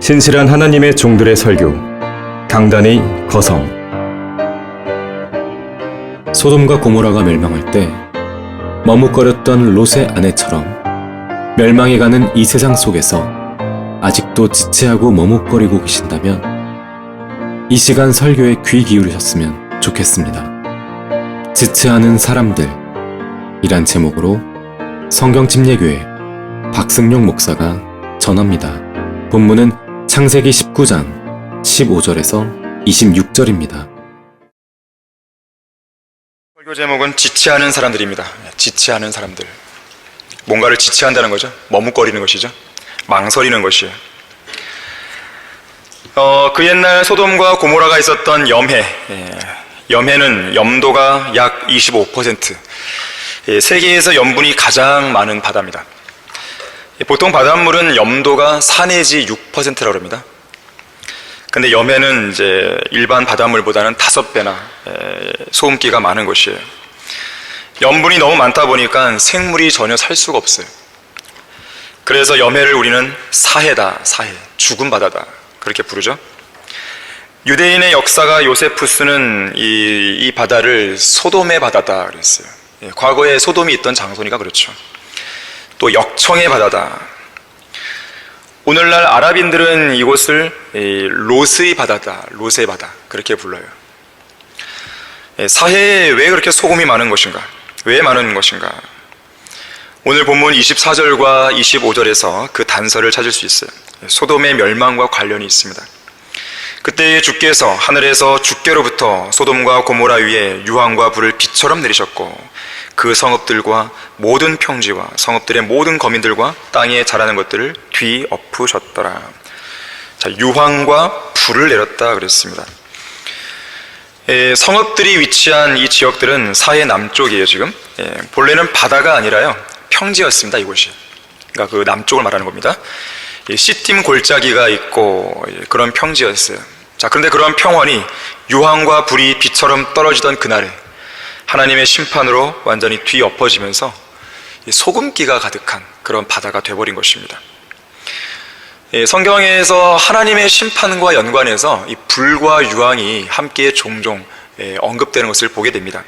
신실한 하나님의 종들의 설교, 강단의 거성. 소돔과 고모라가 멸망할 때 머뭇거렸던 롯의 아내처럼 멸망해가는 이 세상 속에서 아직도 지체하고 머뭇거리고 계신다면 이 시간 설교에 귀 기울이셨으면 좋겠습니다. 지체하는 사람들 이란 제목으로 성경침례교회 박승용 목사가 전합니다. 본문은 창세기 19장 15절에서 26절입니다. 설교 제목은 지체하는 사람들입니다. 지체하는 사람들. 뭔가를 지체한다는 거죠. 머뭇거리는 것이죠. 망설이는 것이에요. 그 옛날 소돔과 고모라가 있었던 염해. 염해는 염도가 약 25%. 세계에서 염분이 가장 많은 바다입니다. 보통 바닷물은 염도가 4 내지 6%라고 합니다. 근데 염해는 이제 일반 바닷물보다는 5배나 소금기가 많은 것이에요. 염분이 너무 많다 보니까 생물이 전혀 살 수가 없어요. 그래서 염해를 우리는 사해다, 사해, 죽은 바다다, 그렇게 부르죠. 유대인의 역사가 요세푸스는 이 바다를 소돔의 바다다 그랬어요. 과거에 소돔이 있던 장소니까 그렇죠. 또 역청의 바다다. 오늘날 아랍인들은 이곳을 롯의 바다다, 롯의 바다, 그렇게 불러요. 사해에 왜 그렇게 소금이 많은 것인가? 왜 많은 것인가? 오늘 본문 24절과 25절에서 그 단서를 찾을 수 있어요. 소돔의 멸망과 관련이 있습니다. 그때 주께서 하늘에서 주께로부터 소돔과 고모라 위에 유황과 불을 비처럼 내리셨고 그 성읍들과 모든 평지와 성읍들의 모든 거민들과 땅에 자라는 것들을 뒤엎으셨더라. 자, 유황과 불을 내렸다 그랬습니다. 성읍들이 위치한 이 지역들은 사해 남쪽이에요. 지금 본래는 바다가 아니라요 평지였습니다. 이곳이. 그러니까 그 남쪽을 말하는 겁니다. 시딤 골짜기가 있고 그런 평지였어요. 자, 그런데 그런 평원이 유황과 불이 비처럼 떨어지던 그날에 하나님의 심판으로 완전히 뒤엎어지면서 소금기가 가득한 그런 바다가 되어버린 것입니다. 성경에서 하나님의 심판과 연관해서 이 불과 유황이 함께 종종 언급되는 것을 보게 됩니다.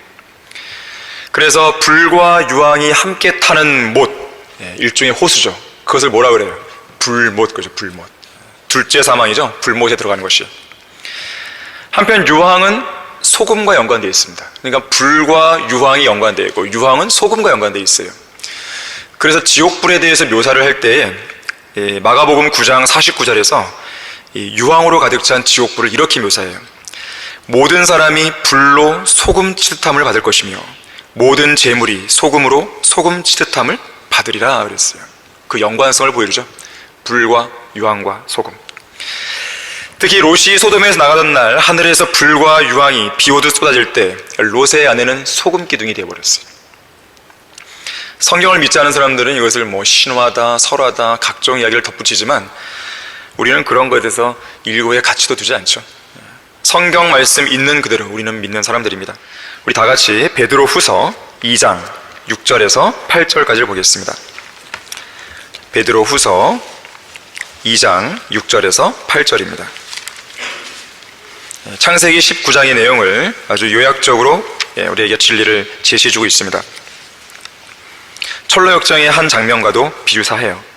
그래서 불과 유황이 함께 타는 못, 일종의 호수죠. 그것을 뭐라 그래요? 불못, 그죠? 불못. 둘째 사망이죠. 불못에 들어가는 것이. 한편 유황은 소금과 연관되어 있습니다. 그러니까 불과 유황이 연관되어 있고 유황은 소금과 연관되어 있어요. 그래서 지옥불에 대해서 묘사를 할 때에 마가복음 9장 49절에서 유황으로 가득 찬 지옥불을 이렇게 묘사해요. 모든 사람이 불로 소금 치듯함을 받을 것이며 모든 재물이 소금으로 소금 치듯함을 받으리라 그랬어요. 그 연관성을 보여주죠. 불과 유황과 소금. 특히 롯이 소돔에서 나가던 날 하늘에서 불과 유황이 비오듯 쏟아질 때 롯의 아내는 소금 기둥이 되어버렸어요. 성경을 믿지 않은 사람들은 이것을 신화다, 설화다, 각종 이야기를 덧붙이지만 우리는 그런 것에 대해서 일고의 가치도 두지 않죠. 성경 말씀 있는 그대로 우리는 믿는 사람들입니다. 우리 다 같이 베드로 후서 2장 6절에서 8절까지를 보겠습니다. 베드로 후서 2장 6절에서 8절입니다. 창세기 19장의 내용을 아주 요약적으로 우리에게 진리를 제시해주고 있습니다. 철로역정의 한 장면과도 비유사해요.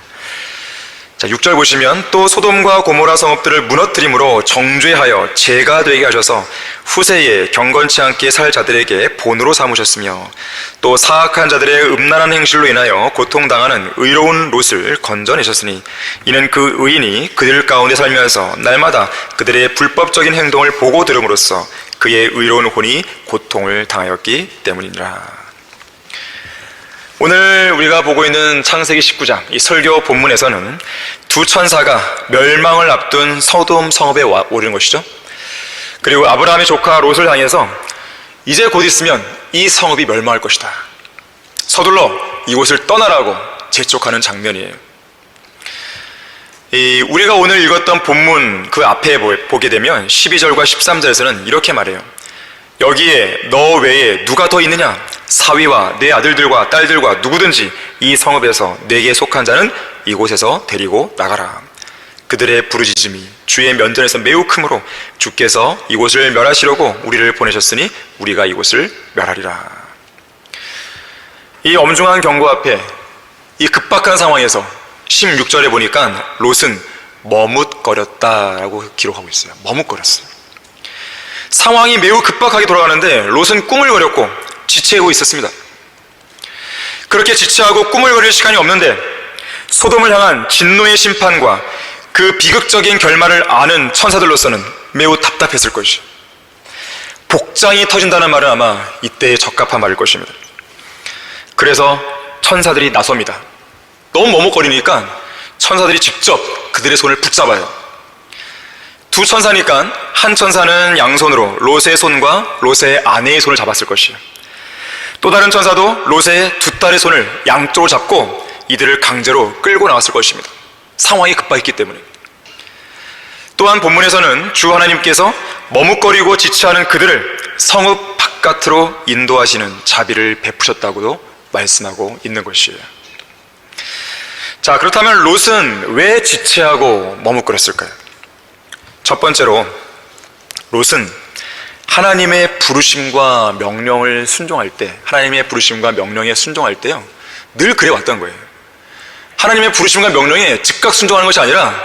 자, 6절 보시면 또 소돔과 고모라 성읍들을 무너뜨림으로 정죄하여 죄가 되게 하셔서 후세에 경건치 않게 살 자들에게 본으로 삼으셨으며 또 사악한 자들의 음란한 행실로 인하여 고통당하는 의로운 롯을 건져내셨으니 이는 그 의인이 그들 가운데 살면서 날마다 그들의 불법적인 행동을 보고 들음으로써 그의 의로운 혼이 고통을 당하였기 때문이니라. 오늘 우리가 보고 있는 창세기 19장 이 설교 본문에서는 두 천사가 멸망을 앞둔 소돔 성읍에 오르는 것이죠. 그리고 아브라함의 조카 롯을 향해서 이제 곧 있으면 이 성읍이 멸망할 것이다, 서둘러 이곳을 떠나라고 재촉하는 장면이에요. 우리가 오늘 읽었던 본문 그 앞에 보게 되면 12절과 13절에서는 이렇게 말해요. 여기에 너 외에 누가 더 있느냐? 사위와 내 아들들과 딸들과 누구든지 이 성읍에서 내게 속한 자는 이곳에서 데리고 나가라. 그들의 부르짖음이 주의 면전에서 매우 크므로 주께서 이곳을 멸하시려고 우리를 보내셨으니 우리가 이곳을 멸하리라. 이 엄중한 경고 앞에, 이 급박한 상황에서 16절에 보니까 롯은 머뭇거렸다라고 기록하고 있어요. 머뭇거렸어요. 상황이 매우 급박하게 돌아가는데 롯은 꾸물거렸고 지체하고 있었습니다. 그렇게 지체하고 꾸물거릴 시간이 없는데 소돔을 향한 진노의 심판과 그 비극적인 결말을 아는 천사들로서는 매우 답답했을 것이죠. 복장이 터진다는 말은 아마 이때에 적합한 말일 것입니다. 그래서 천사들이 나섭니다. 너무 머뭇거리니까 천사들이 직접 그들의 손을 붙잡아요. 두 천사니까 한 천사는 양손으로 롯의 손과 롯의 아내의 손을 잡았을 것이에요. 또 다른 천사도 롯의 두 딸의 손을 양쪽으로 잡고 이들을 강제로 끌고 나왔을 것입니다. 상황이 급박했기 때문에. 또한 본문에서는 주 하나님께서 머뭇거리고 지체하는 그들을 성읍 바깥으로 인도하시는 자비를 베푸셨다고도 말씀하고 있는 것이에요. 자, 그렇다면 롯은 왜 지체하고 머뭇거렸을까요? 첫 번째로 롯은 하나님의 부르심과 명령을 순종할 때, 하나님의 부르심과 명령에 순종할 때요, 늘 그래 왔던 거예요. 하나님의 부르심과 명령에 즉각 순종하는 것이 아니라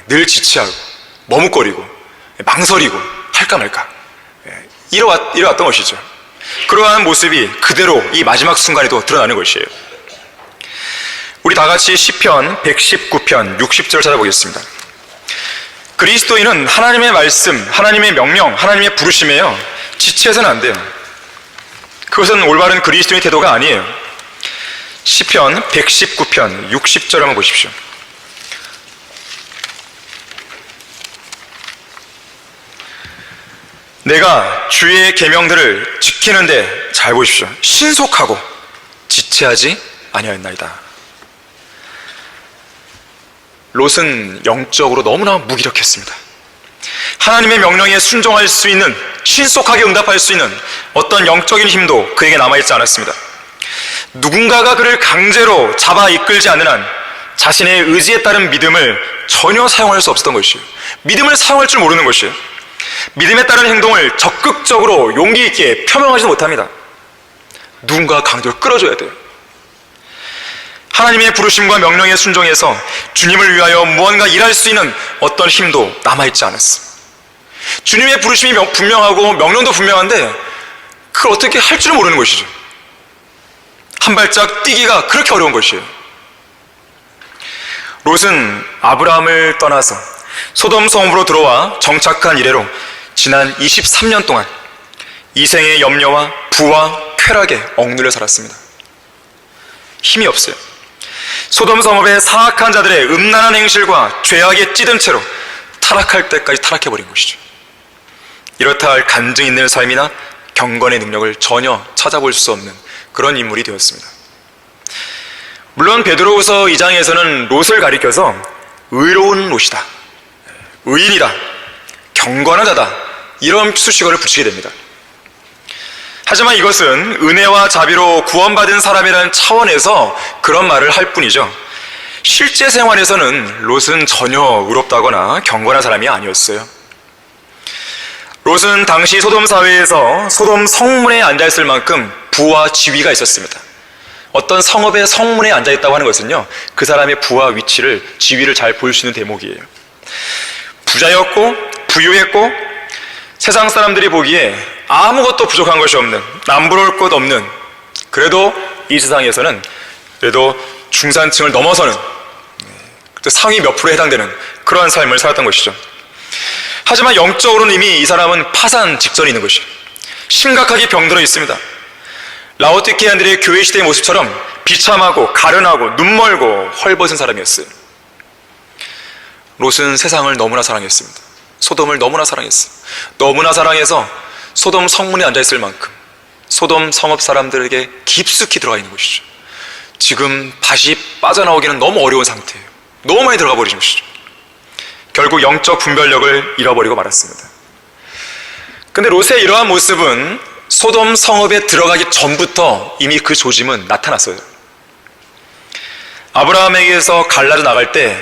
늘 지체하고 머뭇거리고 망설이고 할까 말까 이래왔던 것이죠. 그러한 모습이 그대로 이 마지막 순간에도 드러나는 것이에요. 우리 다 같이 시편 119편 60절 찾아보겠습니다. 그리스도인은 하나님의 말씀, 하나님의 명령, 하나님의 부르심에요, 지체해서는 안 돼요. 그것은 올바른 그리스도인의 태도가 아니에요. 시편 119편 60절 한번 보십시오. 내가 주의 계명들을 지키는데, 잘 보십시오, 신속하고 지체하지 아니하였나이다. 롯은 영적으로 너무나 무기력했습니다. 하나님의 명령에 순종할 수 있는, 신속하게 응답할 수 있는 어떤 영적인 힘도 그에게 남아있지 않았습니다. 누군가가 그를 강제로 잡아 이끌지 않는 한 자신의 의지에 따른 믿음을 전혀 사용할 수 없었던 것이에요. 믿음을 사용할 줄 모르는 것이에요. 믿음에 따른 행동을 적극적으로 용기 있게 표명하지도 못합니다. 누군가가 강제로 끌어줘야 돼요. 하나님의 부르심과 명령에 순종해서 주님을 위하여 무언가 일할 수 있는 어떤 힘도 남아있지 않았어요. 주님의 부르심이 분명하고 명령도 분명한데 그걸 어떻게 할 줄을 모르는 것이죠. 한 발짝 뛰기가 그렇게 어려운 것이에요. 롯은 아브라함을 떠나서 소돔 성읍으로 들어와 정착한 이래로 지난 23년 동안 이생의 염려와 부와 쾌락에 억눌려 살았습니다. 힘이 없어요. 소돔 성읍의 사악한 자들의 음란한 행실과 죄악에 찌든 채로 타락할 때까지 타락해버린 것이죠. 이렇다 할 간증 있는 삶이나 경건의 능력을 전혀 찾아볼 수 없는 그런 인물이 되었습니다. 물론 베드로후서 2장에서는 롯을 가리켜서 의로운 롯이다, 의인이다, 경건한 자다, 이런 수식어를 붙이게 됩니다. 하지만 이것은 은혜와 자비로 구원받은 사람이라는 차원에서 그런 말을 할 뿐이죠. 실제 생활에서는 롯은 전혀 의롭다거나 경건한 사람이 아니었어요. 롯은 당시 소돔 사회에서 소돔 성문에 앉아있을 만큼 부와 지위가 있었습니다. 어떤 성읍의 성문에 앉아있다고 하는 것은요, 그 사람의 부와 위치를, 지위를 잘 볼 수 있는 대목이에요. 부자였고 부유했고 세상 사람들이 보기에 아무것도 부족한 것이 없는, 남부러울 것 없는, 그래도 이 세상에서는 그래도 중산층을 넘어서는 상위 몇 프로에 해당되는 그러한 삶을 살았던 것이죠. 하지만 영적으로는 이미 이 사람은 파산 직전에 있는 것이에요. 심각하게 병들어 있습니다. 라오디게아인들의 교회 시대의 모습처럼 비참하고 가련하고 눈멀고 헐벗은 사람이었어요. 롯은 세상을 너무나 사랑했습니다. 소돔을 너무나 사랑했어요. 너무나 사랑해서 소돔 성문에 앉아있을 만큼 소돔 성읍 사람들에게 깊숙이 들어가 있는 것이죠. 지금 다시 빠져나오기는 너무 어려운 상태예요. 너무 많이 들어가 버리신 것이죠. 결국 영적 분별력을 잃어버리고 말았습니다. 근데 롯의 이러한 모습은 소돔 성읍에 들어가기 전부터 이미 그 조짐은 나타났어요. 아브라함에게서 갈라져 나갈 때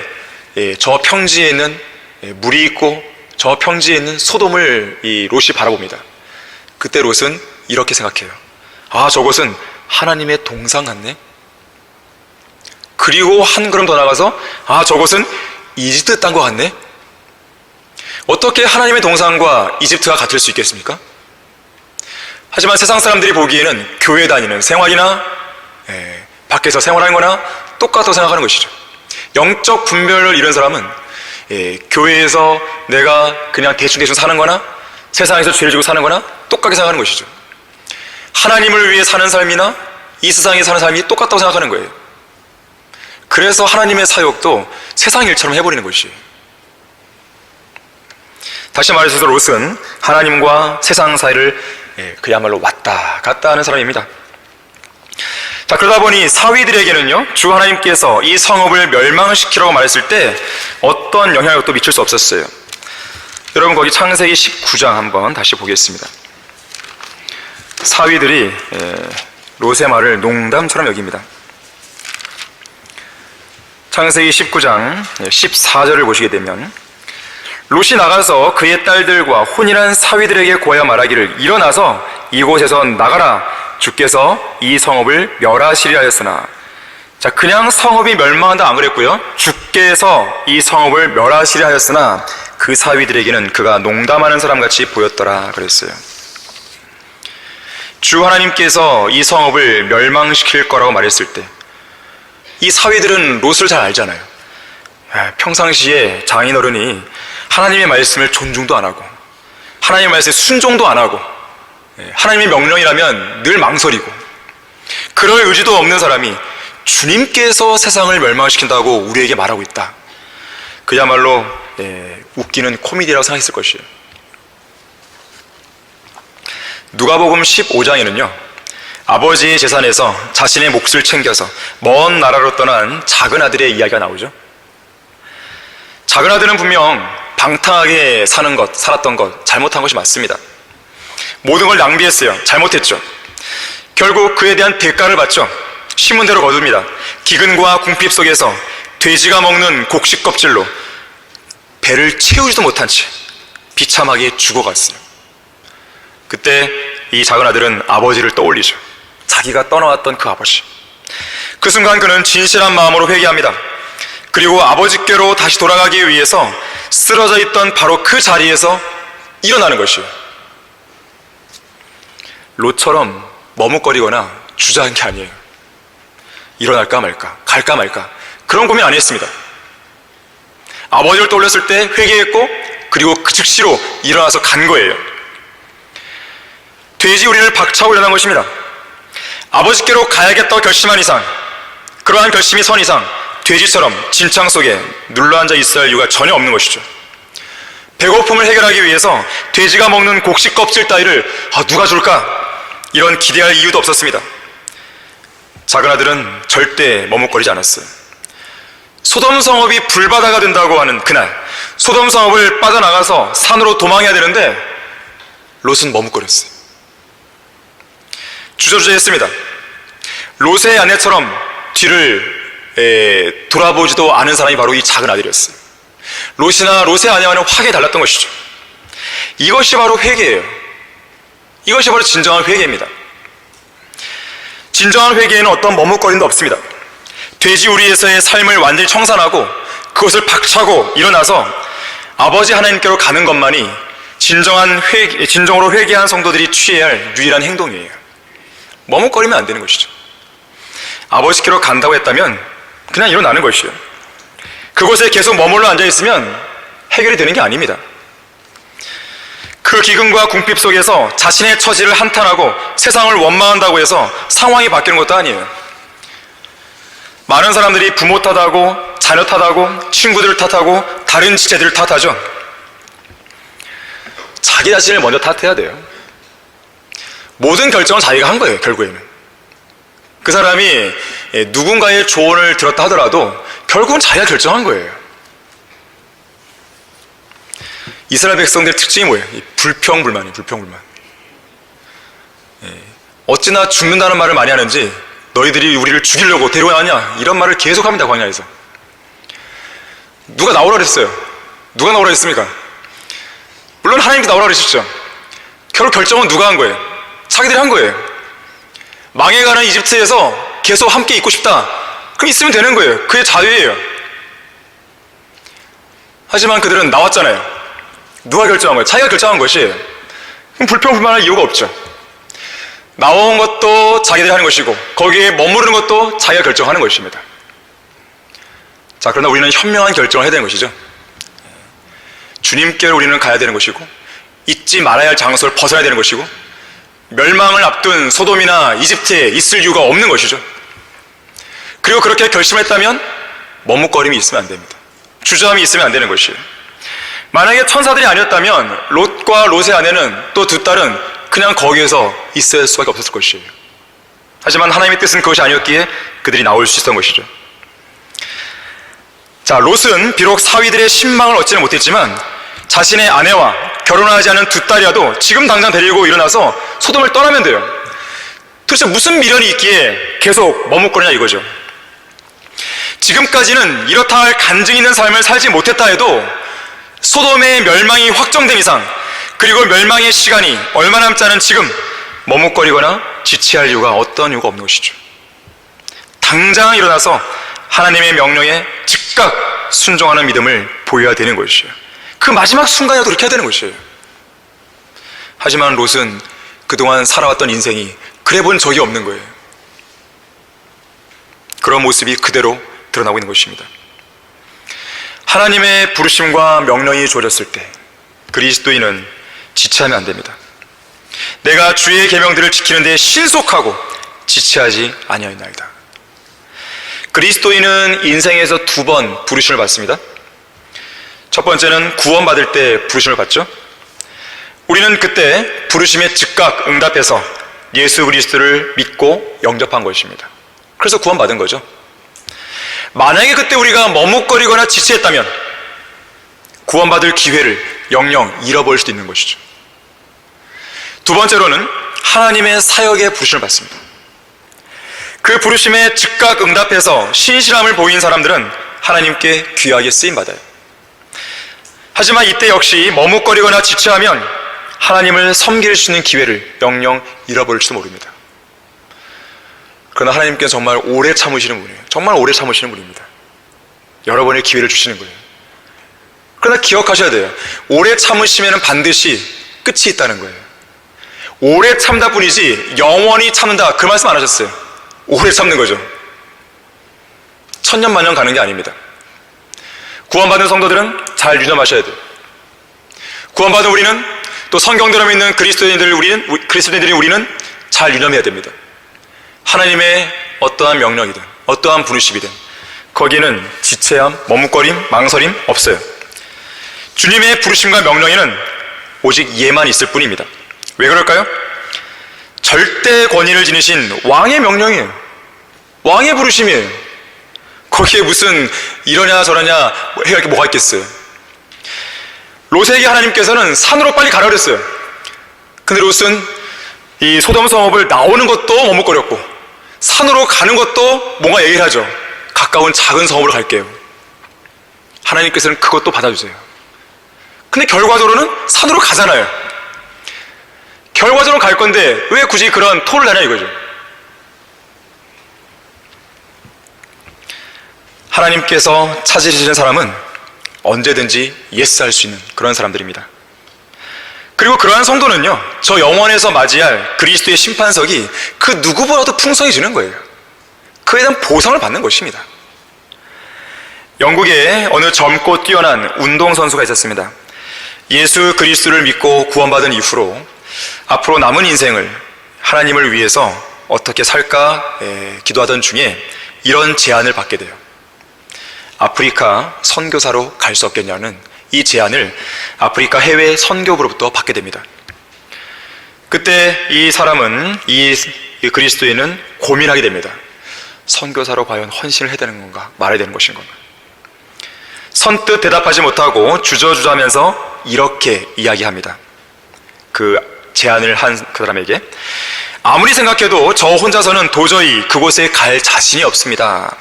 저 평지에 있는 물이 있고 저 평지에 있는 소돔을 이 롯이 바라봅니다. 그때 롯은 이렇게 생각해요. 아, 저곳은 하나님의 동상 같네. 그리고 한 걸음 더 나가서 아, 저곳은 이집트 땅과 같네. 어떻게 하나님의 동상과 이집트가 같을 수 있겠습니까? 하지만 세상 사람들이 보기에는 교회 다니는 생활이나 밖에서 생활하는 거나 똑같다고 생각하는 것이죠. 영적 분별을 잃은 사람은 교회에서 내가 그냥 대충 사는 거나 세상에서 죄를 지고 사는 거나 똑같게 생각하는 것이죠. 하나님을 위해 사는 삶이나 이 세상에 사는 삶이 똑같다고 생각하는 거예요. 그래서 하나님의 사역도 세상 일처럼 해버리는 것이에요. 다시 말해서 롯은 하나님과 세상 사이를 그야말로 왔다 갔다 하는 사람입니다. 자, 그러다 보니 사위들에게는요, 주 하나님께서 이 성읍을 멸망시키라고 말했을 때 어떤 영향을 또 미칠 수 없었어요. 여러분, 거기 창세기 19장 한번 다시 보겠습니다. 사위들이 롯의 말을 농담처럼 여깁니다. 창세기 19장 14절을 보시게 되면, 롯이 나가서 그의 딸들과 혼인한 사위들에게 고하여 말하기를, 일어나서 이곳에서 나가라. 주께서 이 성읍을 멸하시리라 하였으나. 자, 그냥 성읍이 멸망한다 안 그랬고요. 주께서 이 성읍을 멸하시리라 하였으나 그 사위들에게는 그가 농담하는 사람같이 보였더라 그랬어요. 주 하나님께서 이 성읍을 멸망시킬 거라고 말했을 때 이 사위들은 롯을 잘 알잖아요. 평상시에 장인어른이 하나님의 말씀을 존중도 안 하고 하나님의 말씀에 순종도 안 하고 하나님의 명령이라면 늘 망설이고 그럴 의지도 없는 사람이 주님께서 세상을 멸망시킨다고 우리에게 말하고 있다. 그야말로 웃기는 코미디라고 생각했을 것이에요. 누가복음 15장에는요, 아버지의 재산에서 자신의 몫을 챙겨서 먼 나라로 떠난 작은 아들의 이야기가 나오죠. 작은 아들은 분명 방탕하게 살았던 것, 잘못한 것이 맞습니다. 모든 걸 낭비했어요. 잘못했죠. 결국 그에 대한 대가를 받죠. 신문대로 거둡니다. 기근과 궁핍 속에서 돼지가 먹는 곡식 껍질로 배를 채우지도 못한 채 비참하게 죽어갔어요. 그때 이 작은 아들은 아버지를 떠올리죠. 자기가 떠나왔던 그 아버지. 그 순간 그는 진실한 마음으로 회개합니다. 그리고 아버지께로 다시 돌아가기 위해서 쓰러져 있던 바로 그 자리에서 일어나는 것이에요. 롯처럼 머뭇거리거나 주저한 게 아니에요. 일어날까 말까, 갈까 말까, 그런 고민 안 했습니다. 아버지를 떠올렸을 때 회개했고, 그리고 그 즉시로 일어나서 간 거예요. 돼지 우리를 박차고 일어난 것입니다. 아버지께로 가야겠다고 결심한 이상, 그러한 결심이 선 이상 돼지처럼 진창 속에 눌러앉아 있어야 할 이유가 전혀 없는 것이죠. 배고픔을 해결하기 위해서 돼지가 먹는 곡식 껍질 따위를 누가 줄까? 이런 기대할 이유도 없었습니다. 작은 아들은 절대 머뭇거리지 않았어요. 소돔 성읍이 불바다가 된다고 하는 그날, 소돔 성읍을 빠져나가서 산으로 도망해야 되는데 롯은 머뭇거렸어요. 주저주저했습니다. 롯의 아내처럼 뒤를 돌아보지도 않은 사람이 바로 이 작은 아들이었어요. 롯이나 롯의 아내와는 확연히 달랐던 것이죠. 이것이 바로 회개예요. 이것이 바로 진정한 회개입니다. 진정한 회개에는 어떤 머뭇거림도 없습니다. 돼지 우리에서의 삶을 완전히 청산하고 그것을 박차고 일어나서 아버지 하나님께로 가는 것만이 진정으로 회개한 성도들이 취해야 할 유일한 행동이에요. 머뭇거리면 안 되는 것이죠. 아버지께로 간다고 했다면 그냥 일어나는 것이에요. 그곳에 계속 머물러 앉아있으면 해결이 되는 게 아닙니다. 그 기근과 궁핍 속에서 자신의 처지를 한탄하고 세상을 원망한다고 해서 상황이 바뀌는 것도 아니에요. 많은 사람들이 부모 탓하고 자녀 탓하고 친구들 탓하고 다른 지체들 탓하죠. 자기 자신을 먼저 탓해야 돼요. 모든 결정은 자기가 한 거예요. 결국에는 그 사람이 누군가의 조언을 들었다 하더라도 결국은 자기가 결정한 거예요. 이스라엘 백성들의 특징이 뭐예요? 불평불만이에요. 불평불만. 어찌나 죽는다는 말을 많이 하는지 너희들이 우리를 죽이려고 데려왔냐? 이런 말을 계속합니다. 광야에서. 누가 나오라 그랬어요? 누가 나오라 했습니까? 물론 하나님께 나오라 그러셨죠. 결국 결정은 누가 한 거예요? 자기들이 한 거예요. 망해가는 이집트에서 계속 함께 있고 싶다, 그럼 있으면 되는 거예요. 그의 자유예요. 하지만 그들은 나왔잖아요. 누가 결정한 거예요? 자기가 결정한 것이에요. 그럼 불평불만할 이유가 없죠. 나온 것도 자기들이 하는 것이고 거기에 머무르는 것도 자기가 결정하는 것입니다. 자, 그러나 우리는 현명한 결정을 해야 되는 것이죠. 주님께로 우리는 가야 되는 것이고 잊지 말아야 할 장소를 벗어나야 되는 것이고 멸망을 앞둔 소돔이나 이집트에 있을 이유가 없는 것이죠. 그리고 그렇게 결심했다면 머뭇거림이 있으면 안 됩니다. 주저함이 있으면 안 되는 것이에요. 만약에 천사들이 아니었다면 롯과 롯의 아내는 또 두 딸은 그냥 거기에서 있을 수밖에 없었을 것이에요. 하지만 하나님의 뜻은 그것이 아니었기에 그들이 나올 수 있었던 것이죠. 자, 롯은 비록 사위들의 신망을 얻지는 못했지만 자신의 아내와 결혼하지 않은 두 딸이라도 지금 당장 데리고 일어나서 소돔을 떠나면 돼요. 도대체 무슨 미련이 있기에 계속 머뭇거리냐 이거죠. 지금까지는 이렇다 할 간증 있는 삶을 살지 못했다 해도 소돔의 멸망이 확정된 이상, 그리고 멸망의 시간이 얼마 남지 않은 지금 머뭇거리거나 지체할 이유가 어떤 이유가 없는 것이죠. 당장 일어나서 하나님의 명령에 즉각 순종하는 믿음을 보여야 되는 것이에요. 그 마지막 순간이라도 그렇게 해야 되는 것이에요. 하지만 롯은 그동안 살아왔던 인생이 그래 본 적이 없는 거예요. 그런 모습이 그대로 드러나고 있는 것입니다. 하나님의 부르심과 명령이 주어졌을 때 그리스도인은 지체하면 안 됩니다. 내가 주의 계명들을 지키는 데 신속하고 지체하지 아니하였나이다. 그리스도인은 인생에서 두 번 부르심을 받습니다. 첫 번째는 구원받을 때 부르심을 받죠. 우리는 그때 부르심에 즉각 응답해서 예수 그리스도를 믿고 영접한 것입니다. 그래서 구원받은 거죠. 만약에 그때 우리가 머뭇거리거나 지체했다면 구원받을 기회를 영영 잃어버릴 수도 있는 것이죠. 두 번째로는 하나님의 사역에 부르심을 받습니다. 그 부르심에 즉각 응답해서 신실함을 보인 사람들은 하나님께 귀하게 쓰임받아요. 하지만 이때 역시 머뭇거리거나 지체하면 하나님을 섬길 수 있는 기회를 영영 잃어버릴지도 모릅니다. 그러나 하나님께서 정말 오래 참으시는 분이에요. 정말 오래 참으시는 분입니다. 여러 번의 기회를 주시는 거예요. 그러나 기억하셔야 돼요. 오래 참으시면 반드시 끝이 있다는 거예요. 오래 참다 뿐이지 영원히 참는다, 그 말씀 안 하셨어요. 오래 참는 거죠. 천년만년 가는 게 아닙니다. 구원받은 성도들은 잘 유념하셔야 돼요. 구원받은 우리는, 또 성경대로 믿는 그리스도인들이 우리는 잘 유념해야 됩니다. 하나님의 어떠한 명령이든 어떠한 부르심이든 거기에는 지체함, 머뭇거림, 망설임 없어요. 주님의 부르심과 명령에는 오직 예만 있을 뿐입니다. 왜 그럴까요? 절대 권위를 지니신 왕의 명령이에요. 왕의 부르심이에요. 거기에 무슨 이러냐 저러냐 해야 할 게 뭐가 있겠어요. 롯에게 하나님께서는 산으로 빨리 가라 그랬어요. 근데 롯은 이 소돔 성읍을 나오는 것도 머뭇거렸고 산으로 가는 것도 뭔가 얘기를 하죠. 가까운 작은 성읍으로 갈게요. 하나님께서는 그것도 받아주세요. 근데 결과적으로는 산으로 가잖아요. 결과적으로 갈 건데 왜 굳이 그런 토를 하냐 이거죠. 하나님께서 찾으시는 사람은 언제든지 예스 할 수 있는 그런 사람들입니다. 그리고 그러한 성도는요, 저 영원에서 맞이할 그리스도의 심판석이 그 누구보다도 풍성해지는 거예요. 그에 대한 보상을 받는 것입니다. 영국에 어느 젊고 뛰어난 운동선수가 있었습니다. 예수 그리스도를 믿고 구원받은 이후로 앞으로 남은 인생을 하나님을 위해서 어떻게 살까 기도하던 중에 이런 제안을 받게 돼요. 아프리카 선교사로 갈 수 없겠냐는 이 제안을 아프리카 해외 선교부로부터 받게 됩니다. 그때 이 사람은, 이 그리스도인은 고민하게 됩니다. 선교사로 과연 헌신을 해야 되는 건가, 말아야 되는 것인 건가. 선뜻 대답하지 못하고 주저주저하면서 이렇게 이야기합니다. 그 제안을 한 그 사람에게, 아무리 생각해도 저 혼자서는 도저히 그곳에 갈 자신이 없습니다.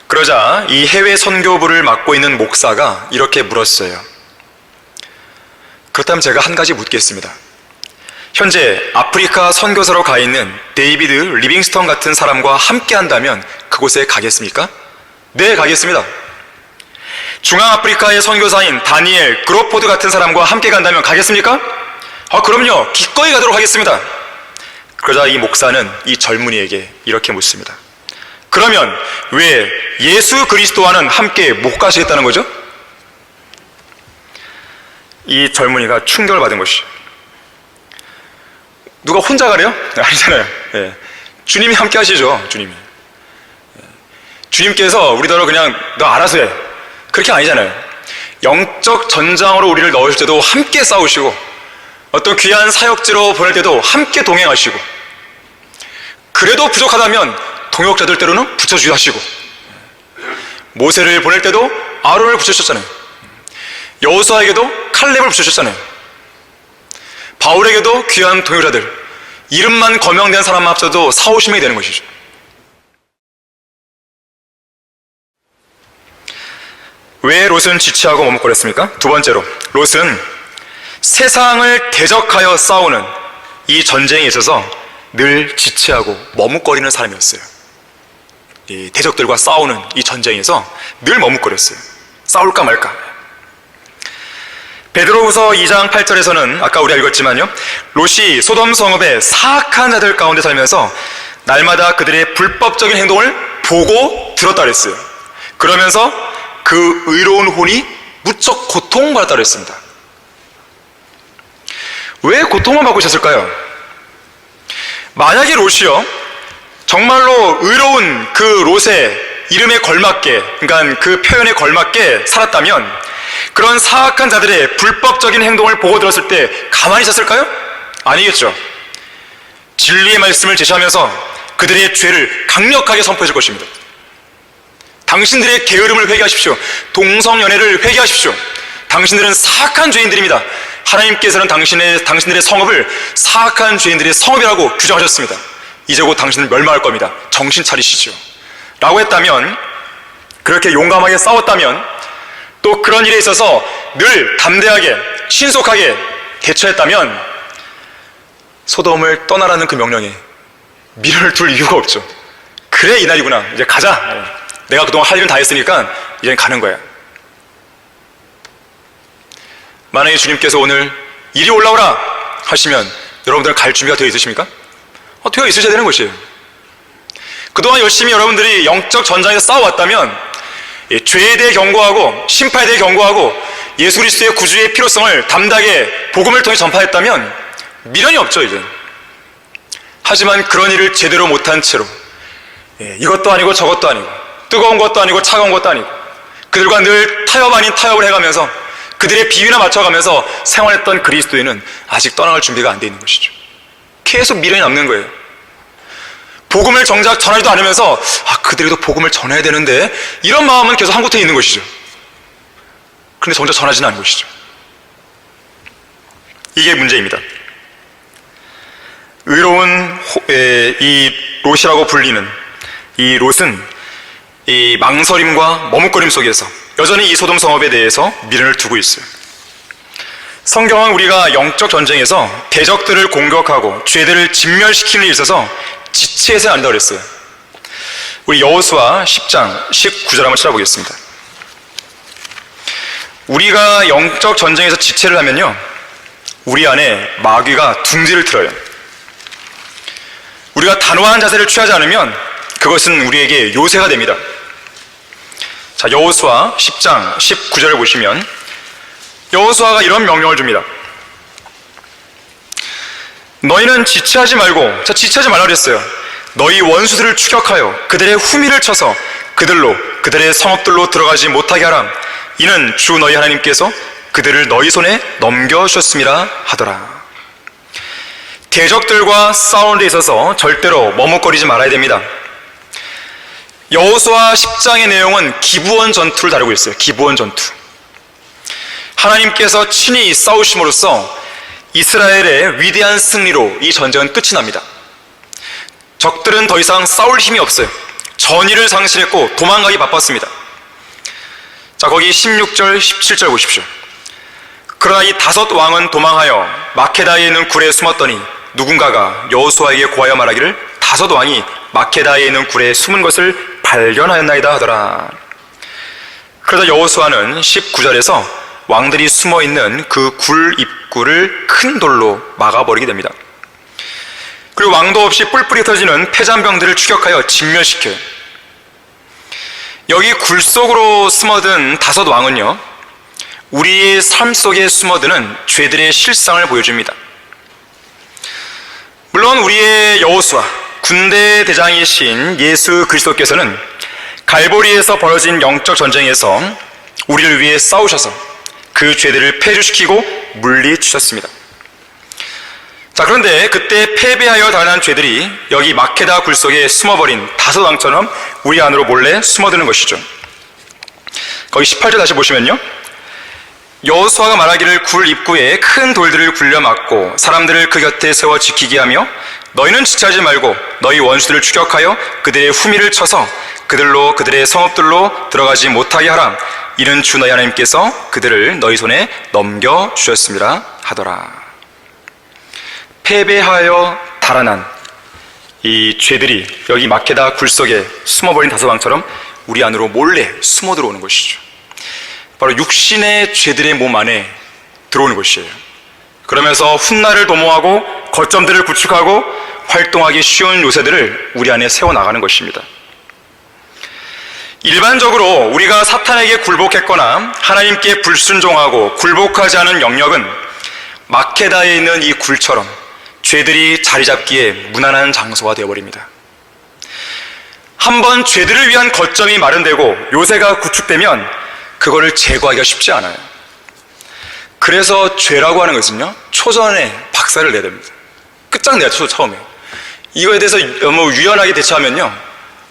그러자 이 해외 선교부를 맡고 있는 목사가 이렇게 물었어요. 그렇다면 제가 한 가지 묻겠습니다. 현재 아프리카 선교사로 가 있는 데이비드 리빙스턴 같은 사람과 함께 한다면 그곳에 가겠습니까? 네, 가겠습니다. 중앙아프리카의 선교사인 다니엘 그로포드 같은 사람과 함께 간다면 가겠습니까? 그럼요. 기꺼이 가도록 하겠습니다. 그러자 이 목사는 이 젊은이에게 이렇게 묻습니다. 그러면 왜 예수 그리스도와는 함께 못 가시겠다는 거죠? 이 젊은이가 충격을 받은 것이죠. 누가 혼자 가래요? 아니잖아요. 예. 주님이 함께 하시죠. 주님이. 주님께서 우리더러 그냥 너 알아서 해, 그렇게 아니잖아요. 영적 전장으로 우리를 넣으실 때도 함께 싸우시고, 어떤 귀한 사역지로 보낼 때도 함께 동행하시고, 그래도 부족하다면 동역자들 때로는 붙여주기도 하시고, 모세를 보낼 때도 아론을 붙여주셨잖아요. 여호수아에게도 칼렙을 붙여주셨잖아요. 바울에게도 귀한 동역자들, 이름만 거명된 사람 앞서도 사오심이 되는 것이죠. 왜 롯은 지체하고 머뭇거렸습니까? 두 번째로, 롯은 세상을 대적하여 싸우는 이 전쟁에 있어서 늘 지체하고 머뭇거리는 사람이었어요. 이 대적들과 싸우는 이 전쟁에서 늘 머뭇거렸어요. 싸울까 말까. 베드로후서 2장 8절에서는 아까 우리가 읽었지만요, 롯이 소돔 성읍의 사악한 자들 가운데 살면서 날마다 그들의 불법적인 행동을 보고 들었다 그랬어요. 그러면서 그 의로운 혼이 무척 고통받았다 그랬습니다. 왜 고통만 받고 있었을까요? 만약에 롯이요, 정말로 의로운 그 롯의 이름에 걸맞게, 그러니까 그 표현에 걸맞게 살았다면 그런 사악한 자들의 불법적인 행동을 보고 들었을 때 가만히 있었을까요? 아니겠죠. 진리의 말씀을 제시하면서 그들의 죄를 강력하게 선포해 줄 것입니다. 당신들의 게으름을 회개하십시오. 동성연애를 회개하십시오. 당신들은 사악한 죄인들입니다. 하나님께서는 당신들의 성읍을 사악한 죄인들의 성읍이라고 규정하셨습니다. 이제 곧 당신은 멸망할 겁니다. 정신 차리시죠. 라고 했다면, 그렇게 용감하게 싸웠다면, 또 그런 일에 있어서 늘 담대하게 신속하게 대처했다면 소돔을 떠나라는 그 명령에 미련을 둘 이유가 없죠. 그래, 이날이구나, 이제 가자. 내가 그동안 할 일은 다 했으니까 이제 가는 거야. 만약에 주님께서 오늘 이리 올라오라 하시면 여러분들 갈 준비가 되어 있으십니까? 되어 있으셔야 되는 것이에요. 그동안 열심히 여러분들이 영적 전장에서 싸워왔다면, 죄에 대해 경고하고 심판에 대해 경고하고 예수 그리스도의 구주의 필요성을 담대하게 복음을 통해 전파했다면 미련이 없죠, 이제. 하지만 그런 일을 제대로 못한 채로 이것도 아니고 저것도 아니고 뜨거운 것도 아니고 차가운 것도 아니고 그들과 늘 타협 아닌 타협을 해가면서 그들의 비위나 맞춰가면서 생활했던 그리스도인은 아직 떠나갈 준비가 안 돼 있는 것이죠. 계속 미련이 남는 거예요. 복음을 정작 전하지도 않으면서 그들에게도 복음을 전해야 되는데, 이런 마음은 계속 한 곳에 있는 것이죠. 그런데 정작 전하지는 않은 것이죠. 이게 문제입니다. 의로운 이 롯이라고 불리는 이 롯은 이 망설임과 머뭇거림 속에서 여전히 이 소돔 성읍에 대해서 미련을 두고 있어요. 성경은 우리가 영적 전쟁에서 대적들을 공격하고 죄들을 진멸시키는 일에 있어서 지체해서는 안 된다고 그랬어요. 우리 여호수아 10장 19절 한번 찾아보겠습니다. 우리가 영적 전쟁에서 지체를 하면요, 우리 안에 마귀가 둥지를 틀어요. 우리가 단호한 자세를 취하지 않으면 그것은 우리에게 요새가 됩니다. 자, 여호수아 10장 19절을 보시면 여호수아가 이런 명령을 줍니다. 너희는 지체하지 말고, 지체하지 말라 그랬어요. 너희 원수들을 추격하여 그들의 후미를 쳐서 그들의 성읍들로 들어가지 못하게 하라. 이는 주 너희 하나님께서 그들을 너희 손에 넘겨주셨음이라 하더라. 대적들과 싸우는 데 있어서 절대로 머뭇거리지 말아야 됩니다. 여호수아 10장의 내용은 기브온 전투를 다루고 있어요. 기브온 전투. 하나님께서 친히 싸우심으로써 이스라엘의 위대한 승리로 이 전쟁은 끝이 납니다. 적들은 더 이상 싸울 힘이 없어요. 전의를 상실했고 도망가기 바빴습니다. 자, 거기 16절, 17절 보십시오. 그러나 이 5 왕은 도망하여 마케다에 있는 굴에 숨었더니 누군가가 여호수아에게 고하여 말하기를 5 왕이 마케다에 있는 굴에 숨은 것을 발견하였나이다 하더라. 그러자 여호수아는 19절에서 왕들이 숨어있는 그 굴 입구를 큰 돌로 막아버리게 됩니다. 그리고 왕도 없이 뿔뿔이 터지는 패잔병들을 추격하여 진멸시켜요. 여기 굴 속으로 숨어든 5 왕은요, 우리의 삶 속에 숨어드는 죄들의 실상을 보여줍니다. 물론 우리의 여호수아, 군대 대장이신 예수 그리스도께서는 갈보리에서 벌어진 영적 전쟁에서 우리를 위해 싸우셔서 그 죄들을 폐주시키고 물리치셨습니다. 자, 그런데 그때 패배하여 당한 죄들이 여기 마케다 굴 속에 숨어버린 5 왕처럼 우리 안으로 몰래 숨어드는 것이죠. 거기 18절 다시 보시면요, 여호수아가 말하기를 굴 입구에 큰 돌들을 굴려 막고 사람들을 그 곁에 세워 지키게 하며 너희는 지체하지 말고 너희 원수들을 추격하여 그들의 후미를 쳐서 그들로 그들의 성읍들로 들어가지 못하게 하라. 이는 주 너희 하나님께서 그들을 너희 손에 넘겨주셨습니다 하더라. 패배하여 달아난 이 죄들이 여기 마케다 굴 속에 숨어버린 5 왕처럼 우리 안으로 몰래 숨어 들어오는 것이죠. 바로 육신의 죄들의 몸 안에 들어오는 것이에요. 그러면서 훗날을 도모하고 거점들을 구축하고 활동하기 쉬운 요새들을 우리 안에 세워나가는 것입니다. 일반적으로 우리가 사탄에게 굴복했거나 하나님께 불순종하고 굴복하지 않은 영역은 마케다에 있는 이 굴처럼 죄들이 자리 잡기에 무난한 장소가 되어버립니다. 한번 죄들을 위한 거점이 마련되고 요새가 구축되면 그거를 제거하기가 쉽지 않아요. 그래서 죄라고 하는 것은요, 초전에 박살을 내야 됩니다. 끝장내야죠, 처음에. 이거에 대해서 뭐 유연하게 대처하면요,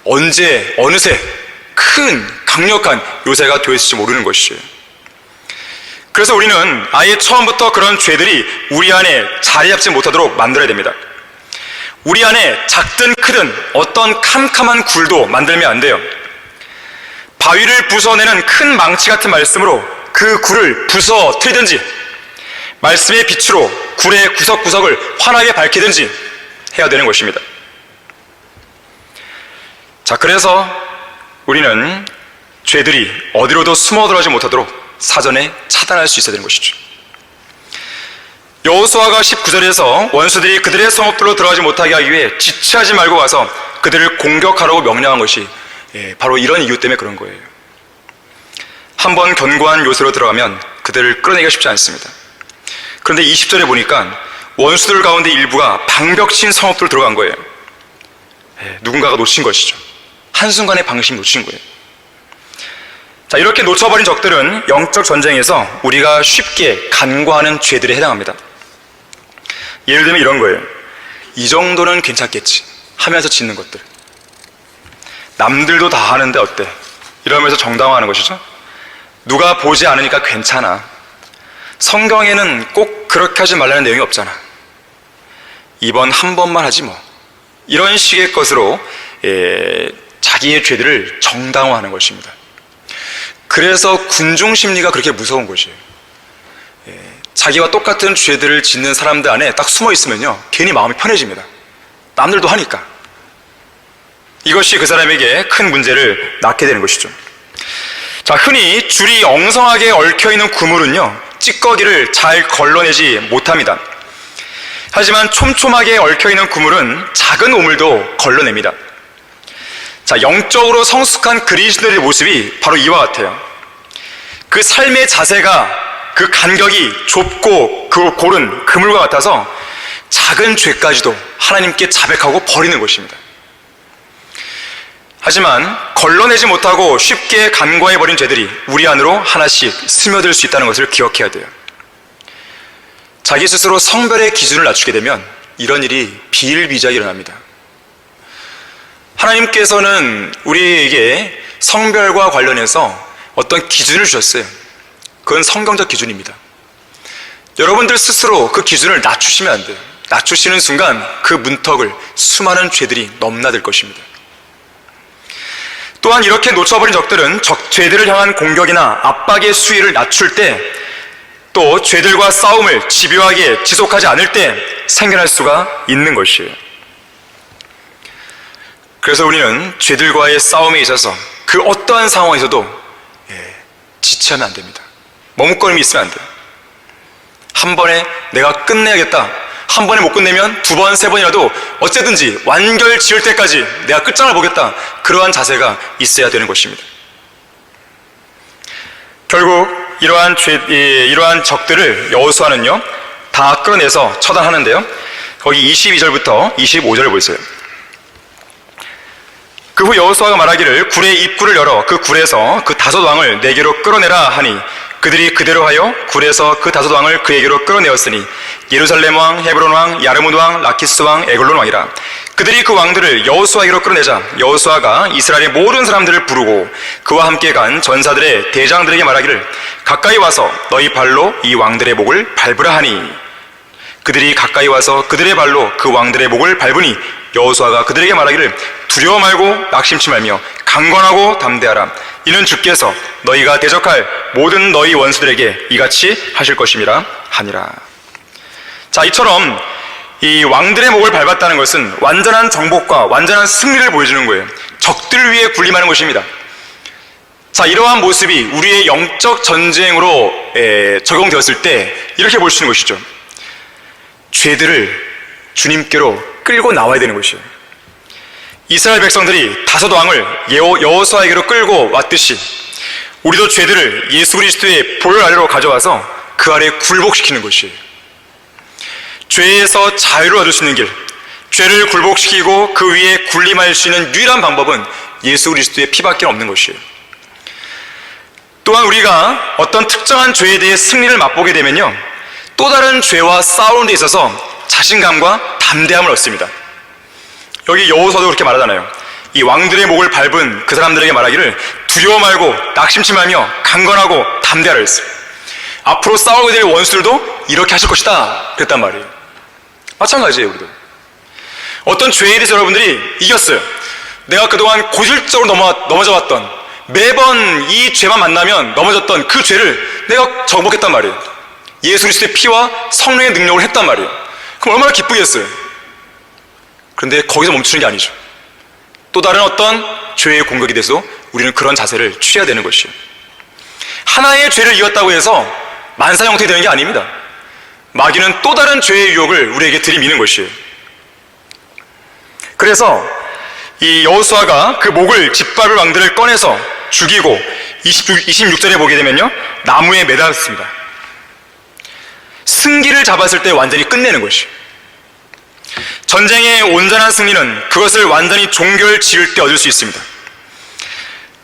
언제 어느새 큰 강력한 요새가 되었을지 모르는 것이에요. 그래서 우리는 아예 처음부터 그런 죄들이 우리 안에 자리 잡지 못하도록 만들어야 됩니다. 우리 안에 작든 크든 어떤 캄캄한 굴도 만들면 안 돼요. 바위를 부숴내는 큰 망치 같은 말씀으로 그 굴을 부숴뜨리든지 말씀의 빛으로 굴의 구석구석을 환하게 밝히든지 해야 되는 것입니다. 자, 그래서 우리는 죄들이 어디로도 숨어 들어가지 못하도록 사전에 차단할 수 있어야 되는 것이죠. 여호수아가 19절에서 원수들이 그들의 성읍들로 들어가지 못하게 하기 위해 지체하지 말고 가서 그들을 공격하라고 명령한 것이 바로 이런 이유 때문에 그런 거예요. 한번 견고한 요새로 들어가면 그들을 끌어내기가 쉽지 않습니다. 그런데 20절에 보니까 원수들 가운데 일부가 방벽 친 성읍들로 들어간 거예요. 누군가가 놓친 것이죠. 한순간에 방심이 놓친 거예요. 자, 이렇게 놓쳐버린 적들은 영적 전쟁에서 우리가 쉽게 간과하는 죄들에 해당합니다. 예를 들면 이런 거예요. 이 정도는 괜찮겠지 하면서 짓는 것들. 남들도 다 하는데 어때? 이러면서 정당화하는 것이죠. 누가 보지 않으니까 괜찮아. 성경에는 꼭 그렇게 하지 말라는 내용이 없잖아. 이번 한 번만 하지 뭐. 이런 식의 것으로 자기의 죄들을 정당화하는 것입니다. 그래서 군중 심리가 그렇게 무서운 것이에요. 자기와 똑같은 죄들을 짓는 사람들 안에 딱 숨어 있으면요, 괜히 마음이 편해집니다. 남들도 하니까. 이것이 그 사람에게 큰 문제를 낳게 되는 것이죠. 자, 흔히 줄이 엉성하게 얽혀있는 그물은요, 찌꺼기를 잘 걸러내지 못합니다. 하지만 촘촘하게 얽혀있는 그물은 작은 오물도 걸러냅니다. 자, 영적으로 성숙한 그리스도의 모습이 바로 이와 같아요. 그 삶의 자세가, 그 간격이 좁고 그 골은 그물과 같아서 작은 죄까지도 하나님께 자백하고 버리는 것입니다. 하지만 걸러내지 못하고 쉽게 간과해버린 죄들이 우리 안으로 하나씩 스며들 수 있다는 것을 기억해야 돼요. 자기 스스로 성별의 기준을 낮추게 되면 이런 일이 비일비재하게 일어납니다. 하나님께서는 우리에게 성별과 관련해서 어떤 기준을 주셨어요. 그건 성경적 기준입니다. 여러분들 스스로 그 기준을 낮추시면 안 돼요. 낮추시는 순간 그 문턱을 수많은 죄들이 넘나들 것입니다. 또한 이렇게 놓쳐버린 적들은 죄들을 향한 공격이나 압박의 수위를 낮출 때, 또 죄들과 싸움을 집요하게 지속하지 않을 때 생겨날 수가 있는 것이에요. 그래서 우리는 죄들과의 싸움에 있어서 그 어떠한 상황에서도 지체하면 안 됩니다. 머뭇거림이 있으면 안 돼요. 한 번에 내가 끝내야겠다. 한 번에 못 끝내면 두 번, 세 번이라도 어쨌든지 완결 지을 때까지 내가 끝장을 보겠다. 그러한 자세가 있어야 되는 것입니다. 결국 이러한 적들을 여호수아는요 다 끌어내서 처단하는데요. 거기 22절부터 25절을 보세요. 그 후 여호수아가 말하기를 굴의 입구를 열어 그 굴에서 그 5 왕을 내게로 끌어내라 하니 그들이 그대로 하여 굴에서 그 5 왕을 그에게로 끌어내었으니 예루살렘 왕, 헤브론 왕, 야르문 왕, 라키스 왕, 에글론 왕이라. 그들이 그 왕들을 여호수아에게로 끌어내자 여호수아가 이스라엘의 모든 사람들을 부르고 그와 함께 간 전사들의 대장들에게 말하기를 가까이 와서 너희 발로 이 왕들의 목을 밟으라 하니 그들이 가까이 와서 그들의 발로 그 왕들의 목을 밟으니 여호수아가 그들에게 말하기를 두려워 말고 낙심치 말며 강건하고 담대하라. 이는 주께서 너희가 대적할 모든 너희 원수들에게 이같이 하실 것임이라 하니라. 자, 이처럼 이 왕들의 목을 밟았다는 것은 완전한 정복과 완전한 승리를 보여주는 거예요. 적들 위에 군림하는 것입니다. 자, 이러한 모습이 우리의 영적 전쟁으로 적용되었을 때 이렇게 볼 수 있는 것이죠. 죄들을 주님께로 끌고 나와야 되는 것이에요. 이스라엘 백성들이 5 왕을 여호수아에게로 끌고 왔듯이 우리도 죄들을 예수 그리스도의 보혈 아래로 가져와서 그 아래 굴복시키는 것이에요. 죄에서 자유를 얻을 수 있는 길, 죄를 굴복시키고 그 위에 군림할 수 있는 유일한 방법은 예수 그리스도의 피밖에 없는 것이에요. 또한 우리가 어떤 특정한 죄에 대해 승리를 맛보게 되면요 또 다른 죄와 싸우는 데 있어서 자신감과 담대함을 얻습니다. 여기 여호수아도 그렇게 말하잖아요. 이 왕들의 목을 밟은 그 사람들에게 말하기를 두려워 말고 낙심치 말며 강건하고 담대하라 했어요. 앞으로 싸우게 될 원수들도 이렇게 하실 것이다 그랬단 말이에요. 마찬가지예요. 우리도 어떤 죄에 대해서 여러분들이 이겼어요. 내가 그동안 고질적으로 넘어져 왔던, 매번 이 죄만 만나면 넘어졌던 그 죄를 내가 정복했단 말이에요. 예수 그리스도의 피와 성령의 능력을 했단 말이에요. 그럼 얼마나 기쁘겠어요. 그런데 거기서 멈추는 게 아니죠. 또 다른 어떤 죄의 공격에 대해서 우리는 그런 자세를 취해야 되는 것이에요. 하나의 죄를 이겼다고 해서 만사형통이 되는 게 아닙니다. 마귀는 또 다른 죄의 유혹을 우리에게 들이미는 것이에요. 그래서 이 여호수아가 그 목을 짓밟을 왕들을 꺼내서 죽이고 26절에 보게 되면요 나무에 매달았습니다. 승기를 잡았을 때 완전히 끝내는 것이에요. 전쟁의 온전한 승리는 그것을 완전히 종결 지을 때 얻을 수 있습니다.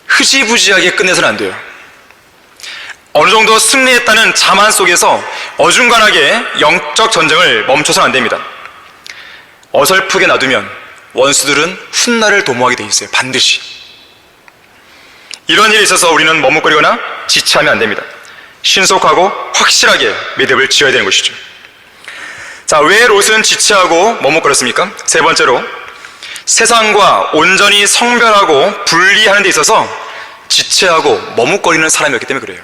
흐지부지하게 끝내서는 안 돼요. 어느 정도 승리했다는 자만 속에서 어중간하게 영적 전쟁을 멈춰서는 안 됩니다. 어설프게 놔두면 원수들은 훗날을 도모하게 돼 있어요. 반드시. 이런 일에 있어서 우리는 머뭇거리거나 지체하면 안 됩니다. 신속하고 확실하게 매듭을 지어야 되는 것이죠. 자, 왜 롯은 지체하고 머뭇거렸습니까? 3번째로 세상과 온전히 성별하고 분리하는 데 있어서 지체하고 머뭇거리는 사람이었기 때문에 그래요.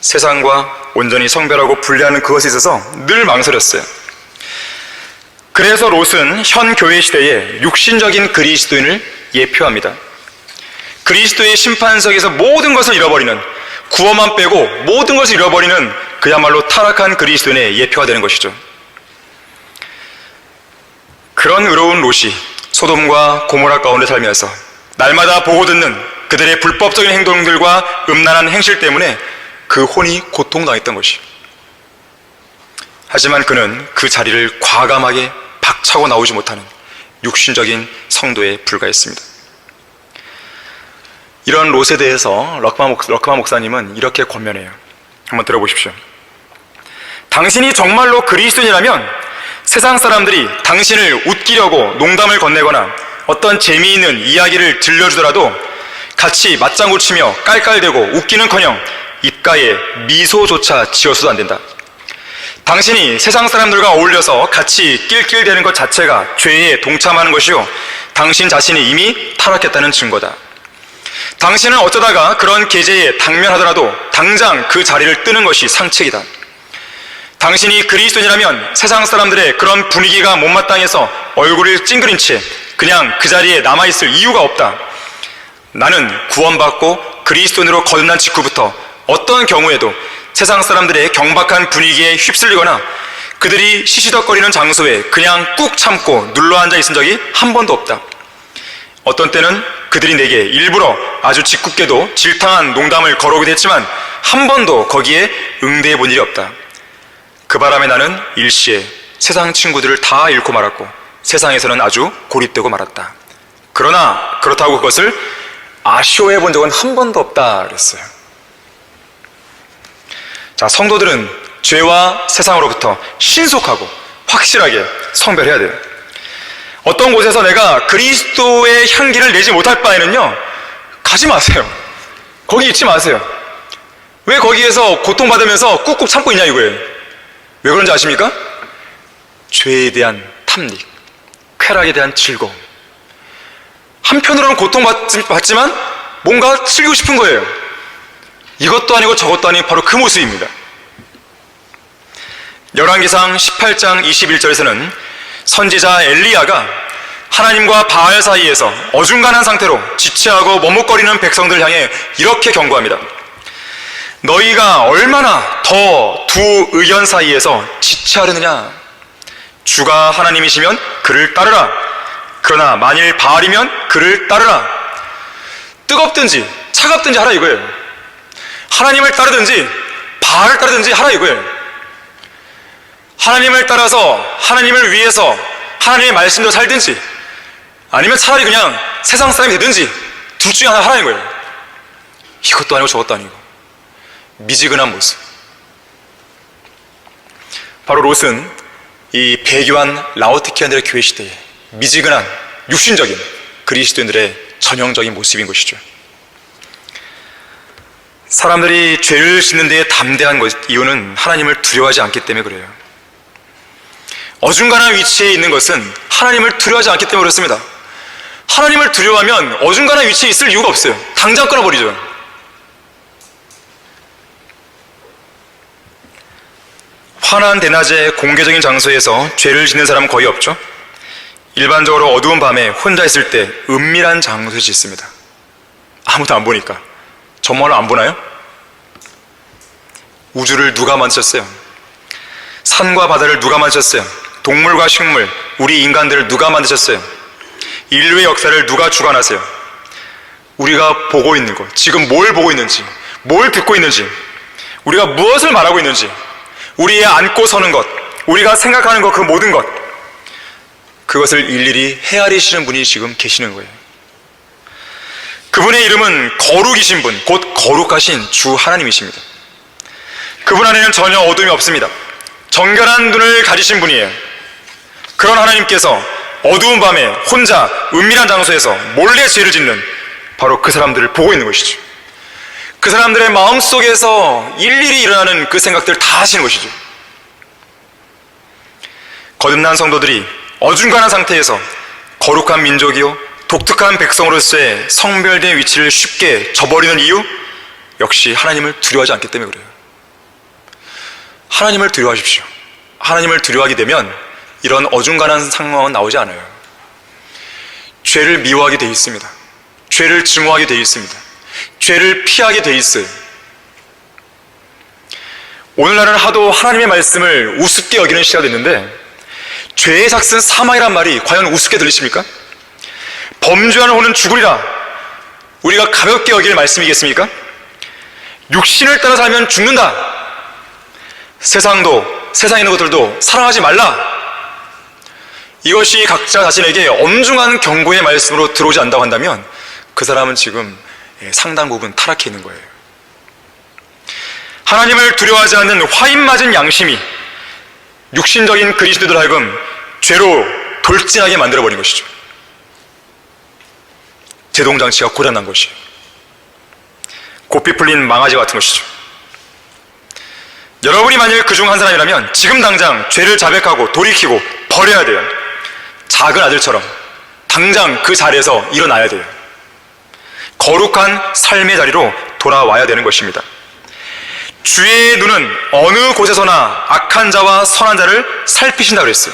세상과 온전히 성별하고 분리하는 그것에 있어서 늘 망설였어요. 그래서 롯은 현 교회 시대에 육신적인 그리스도인을 예표합니다. 그리스도의 심판석에서 모든 것을 잃어버리는, 구원만 빼고 모든 것을 잃어버리는 그야말로 타락한 그리스도인의 예표가 되는 것이죠. 그런 의로운 롯이 소돔과 고모라 가운데 살면서 날마다 보고 듣는 그들의 불법적인 행동들과 음란한 행실 때문에 그 혼이 고통당했던 것이. 하지만 그는 그 자리를 과감하게 박차고 나오지 못하는 육신적인 성도에 불과했습니다. 이런 롯에 대해서 럭크마 목사님은 이렇게 권면해요. 한번 들어보십시오. 당신이 정말로 그리스도인이라면 세상 사람들이 당신을 웃기려고 농담을 건네거나 어떤 재미있는 이야기를 들려주더라도 같이 맞장구 치며 깔깔대고 웃기는커녕 입가에 미소조차 지어서도 안 된다. 당신이 세상 사람들과 어울려서 같이 낄낄대는 것 자체가 죄에 동참하는 것이요, 당신 자신이 이미 타락했다는 증거다. 당신은 어쩌다가 그런 계제에 당면하더라도 당장 그 자리를 뜨는 것이 상책이다. 당신이 그리스도인이라면 세상 사람들의 그런 분위기가 못마땅해서 얼굴을 찡그린 채 그냥 그 자리에 남아있을 이유가 없다. 나는 구원받고 그리스도인으로 거듭난 직후부터 어떤 경우에도 세상 사람들의 경박한 분위기에 휩쓸리거나 그들이 시시덕거리는 장소에 그냥 꾹 참고 눌러앉아 있은 적이 한 번도 없다. 어떤 때는 그들이 내게 일부러 아주 짓궂게도 질타한 농담을 걸어오기도 했지만 한 번도 거기에 응대해 본 일이 없다. 그 바람에 나는 일시에 세상 친구들을 다 잃고 말았고 세상에서는 아주 고립되고 말았다. 그러나 그렇다고 그것을 아쉬워해 본 적은 한 번도 없다 그랬어요. 자, 성도들은 죄와 세상으로부터 신속하고 확실하게 성별해야 돼요. 어떤 곳에서 내가 그리스도의 향기를 내지 못할 바에는요, 가지 마세요. 거기 있지 마세요. 왜 거기에서 고통받으면서 꾹꾹 참고 있냐 이거예요. 왜 그런지 아십니까? 죄에 대한 탐닉, 쾌락에 대한 즐거움. 한편으로는 고통받지만 뭔가 즐기고 싶은 거예요. 이것도 아니고 저것도 아닌 바로 그 모습입니다. 열왕기상 18장 21절에서는 선지자 엘리야가 하나님과 바알 사이에서 어중간한 상태로 지체하고 머뭇거리는 백성들 향해 이렇게 경고합니다. 너희가 얼마나 더 두 의견 사이에서 지체하려느냐. 주가 하나님이시면 그를 따르라. 그러나 만일 바알이면 그를 따르라. 뜨겁든지 차갑든지 하라 이거예요. 하나님을 따르든지 바알을 따르든지 하라 이거예요. 하나님을 따라서 하나님을 위해서 하나님의 말씀대로 살든지 아니면 차라리 그냥 세상 사람이 되든지 둘 중에 하나 하라는 거예요. 이것도 아니고 저것도 아니고 미지근한 모습. 바로 롯은 이 배교한 라오디케아인들의 교회 시대에 미지근한 육신적인 그리스도인들의 전형적인 모습인 것이죠. 사람들이 죄를 짓는 데에 담대한 이유는 하나님을 두려워하지 않기 때문에 그래요. 어중간한 위치에 있는 것은 하나님을 두려워하지 않기 때문에 그렇습니다. 하나님을 두려워하면 어중간한 위치에 있을 이유가 없어요. 당장 끊어버리죠. 환한 대낮에 공개적인 장소에서 죄를 짓는 사람은 거의 없죠. 일반적으로 어두운 밤에 혼자 있을 때 은밀한 장소에 짓습니다. 아무도 안 보니까. 정말 안 보나요? 우주를 누가 만드셨어요? 산과 바다를 누가 만드셨어요? 동물과 식물, 우리 인간들을 누가 만드셨어요? 인류의 역사를 누가 주관하세요? 우리가 보고 있는 것, 지금 뭘 보고 있는지, 뭘 듣고 있는지, 우리가 무엇을 말하고 있는지, 우리의 앉고 서는 것, 우리가 생각하는 것, 그 모든 것, 그것을 일일이 헤아리시는 분이 지금 계시는 거예요. 그분의 이름은 거룩이신 분, 곧 거룩하신 주 하나님이십니다. 그분 안에는 전혀 어둠이 없습니다. 정결한 눈을 가지신 분이에요. 그런 하나님께서 어두운 밤에 혼자 은밀한 장소에서 몰래 죄를 짓는 바로 그 사람들을 보고 있는 것이죠. 그 사람들의 마음속에서 일일이 일어나는 그 생각들을 다 하시는 것이죠. 거듭난 성도들이 어중간한 상태에서 거룩한 민족이요 독특한 백성으로서의 성별된 위치를 쉽게 저버리는 이유, 역시 하나님을 두려워하지 않기 때문에 그래요. 하나님을 두려워하십시오. 하나님을 두려워하게 되면 이런 어중간한 상황은 나오지 않아요. 죄를 미워하게 되어 있습니다. 죄를 증오하게 되어 있습니다. 죄를 피하게 되어 있어요. 오늘날은 하도 하나님의 말씀을 우습게 여기는 시대가 됐는데, 죄의 삭은 사망이란 말이 과연 우습게 들리십니까? 범죄하는 혼은 죽으리라, 우리가 가볍게 여길 말씀이겠습니까? 육신을 따라 살면 죽는다. 세상도, 세상에 있는 것들도 사랑하지 말라. 이것이 각자 자신에게 엄중한 경고의 말씀으로 들어오지 않는다고 한다면 그 사람은 지금 상당 부분 타락해 있는 거예요. 하나님을 두려워하지 않는 화인 맞은 양심이 육신적인 그리스도들 하여금 죄로 돌진하게 만들어버린 것이죠. 제동장치가 고장난 것이에요. 고삐 풀린 망아지 같은 것이죠. 여러분이 만일 그 중 한 사람이라면 지금 당장 죄를 자백하고 돌이키고 버려야 돼요. 작은 아들처럼 당장 그 자리에서 일어나야 돼요. 거룩한 삶의 자리로 돌아와야 되는 것입니다. 주의 눈은 어느 곳에서나 악한 자와 선한 자를 살피신다고 그랬어요.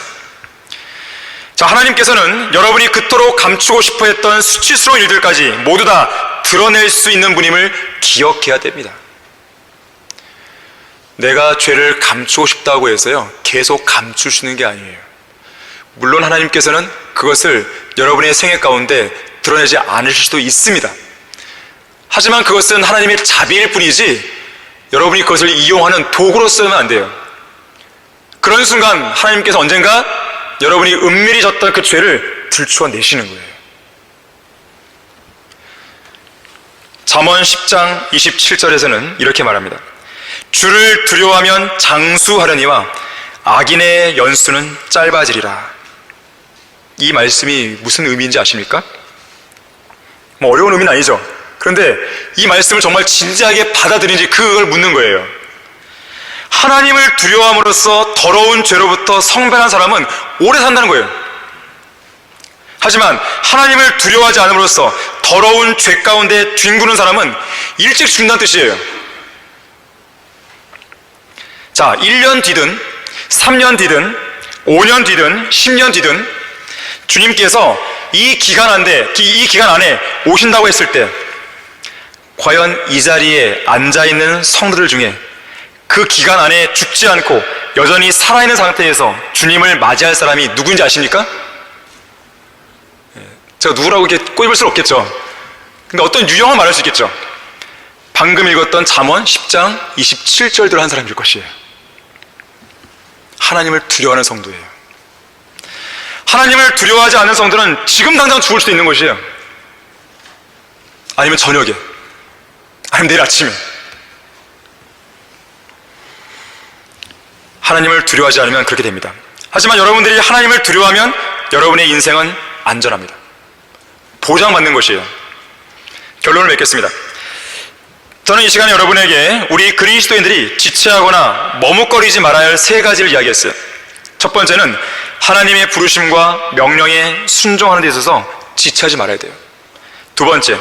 자, 하나님께서는 여러분이 그토록 감추고 싶어 했던 수치스러운 일들까지 모두 다 드러낼 수 있는 분임을 기억해야 됩니다. 내가 죄를 감추고 싶다고 해서요, 계속 감추시는 게 아니에요. 물론 하나님께서는 그것을 여러분의 생애 가운데 드러내지 않으실 수도 있습니다. 하지만 그것은 하나님의 자비일 뿐이지 여러분이 그것을 이용하는 도구로 쓰면 안 돼요. 그런 순간 하나님께서 언젠가 여러분이 은밀히 졌던 그 죄를 들추어내시는 거예요. 잠언 10장 27절에서는 이렇게 말합니다. 주를 두려워하면 장수하려니와 악인의 연수는 짧아지리라. 이 말씀이 무슨 의미인지 아십니까? 뭐 어려운 의미는 아니죠. 그런데 이 말씀을 정말 진지하게 받아들인지 그걸 묻는 거예요. 하나님을 두려워함으로써 더러운 죄로부터 성별한 사람은 오래 산다는 거예요. 하지만 하나님을 두려워하지 않음으로써 더러운 죄 가운데 뒹구는 사람은 일찍 죽는다는 뜻이에요. 자, 1년 뒤든 3년 뒤든 5년 뒤든 10년 뒤든 주님께서 이 기간 안에 오신다고 했을 때 과연 이 자리에 앉아있는 성도들 중에 그 기간 안에 죽지 않고 여전히 살아있는 상태에서 주님을 맞이할 사람이 누군지 아십니까? 제가 누구라고 이렇게 꼬집을 수는 없겠죠. 근데 어떤 유형을 말할 수 있겠죠. 방금 읽었던 잠언 10장 27절대로 한 사람일 것이에요. 하나님을 두려워하는 성도예요. 하나님을 두려워하지 않는 성도는 지금 당장 죽을 수도 있는 것이에요. 아니면 저녁에, 아니면 내일 아침에. 하나님을 두려워하지 않으면 그렇게 됩니다. 하지만 여러분들이 하나님을 두려워하면 여러분의 인생은 안전합니다. 보장받는 것이에요. 결론을 맺겠습니다. 저는 이 시간에 여러분에게 우리 그리스도인들이 지체하거나 머뭇거리지 말아야 할 세 가지를 이야기했어요. 첫 번째는 하나님의 부르심과 명령에 순종하는 데 있어서 지체하지 말아야 돼요. 두 번째,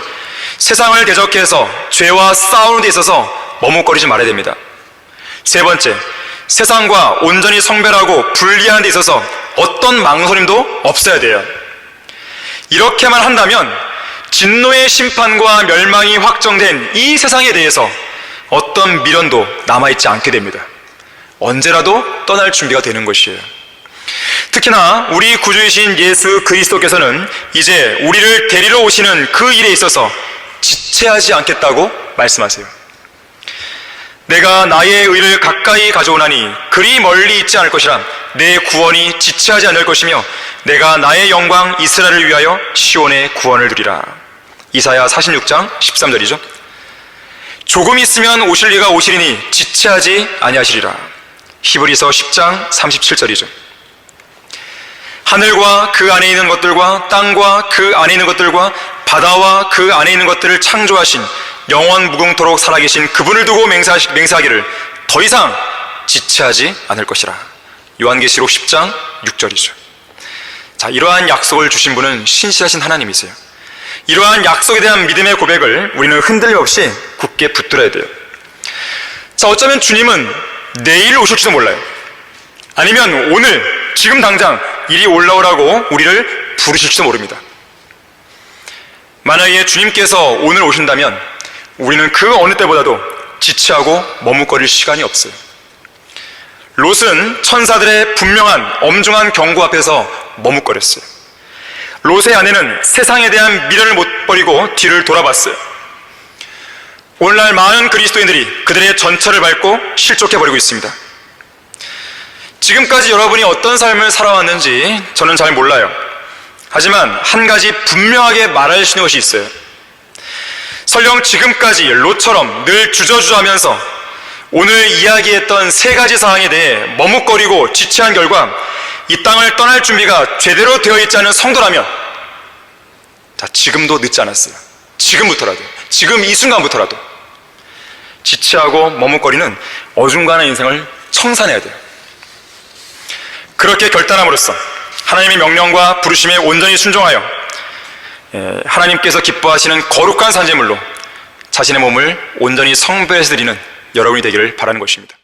세상을 대적해서 죄와 싸우는 데 있어서 머뭇거리지 말아야 됩니다. 세 번째, 세상과 온전히 성별하고 분리하는 데 있어서 어떤 망설임도 없어야 돼요. 이렇게만 한다면 진노의 심판과 멸망이 확정된 이 세상에 대해서 어떤 미련도 남아있지 않게 됩니다. 언제라도 떠날 준비가 되는 것이에요. 특히나 우리 구주이신 예수 그리스도께서는 이제 우리를 데리러 오시는 그 일에 있어서 지체하지 않겠다고 말씀하세요. 내가 나의 의를 가까이 가져오나니 그리 멀리 있지 않을 것이라. 내 구원이 지체하지 않을 것이며 내가 나의 영광 이스라엘을 위하여 시온의 구원을 누리라. 이사야 46장 13절이죠. 조금 있으면 오실 리가 오시리니 지체하지 아니하시리라. 히브리서 10장 37절이죠. 하늘과 그 안에 있는 것들과 땅과 그 안에 있는 것들과 바다와 그 안에 있는 것들을 창조하신 영원 무궁토록 살아계신 그분을 두고 맹세하기를 더 이상 지체하지 않을 것이라. 요한계시록 10장 6절이죠. 자, 이러한 약속을 주신 분은 신실하신 하나님이세요. 이러한 약속에 대한 믿음의 고백을 우리는 흔들림 없이 굳게 붙들어야 돼요. 자, 어쩌면 주님은 내일 오실지도 몰라요. 아니면 오늘, 지금 당장 이리 올라오라고 우리를 부르실지도 모릅니다. 만약에 주님께서 오늘 오신다면 우리는 그 어느 때보다도 지체하고 머뭇거릴 시간이 없어요. 롯은 천사들의 분명한 엄중한 경고 앞에서 머뭇거렸어요. 롯의 아내는 세상에 대한 미련을 못 버리고 뒤를 돌아봤어요. 오늘날 많은 그리스도인들이 그들의 전철을 밟고 실족해버리고 있습니다. 지금까지 여러분이 어떤 삶을 살아왔는지 저는 잘 몰라요. 하지만 한 가지 분명하게 말할 수 있는 것이 있어요. 설령 지금까지 롯처럼 늘 주저주저하면서 오늘 이야기했던 세 가지 사항에 대해 머뭇거리고 지체한 결과 이 땅을 떠날 준비가 제대로 되어 있지 않은 성도라면, 자, 지금도 늦지 않았어요. 지금부터라도, 지금 이 순간부터라도 지체하고 머뭇거리는 어중간한 인생을 청산해야 돼요. 그렇게 결단함으로써 하나님의 명령과 부르심에 온전히 순종하여 하나님께서 기뻐하시는 거룩한 산제물로 자신의 몸을 온전히 성배해서 드리는 여러분이 되기를 바라는 것입니다.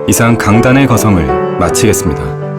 이상 강단의 거성을 마치겠습니다.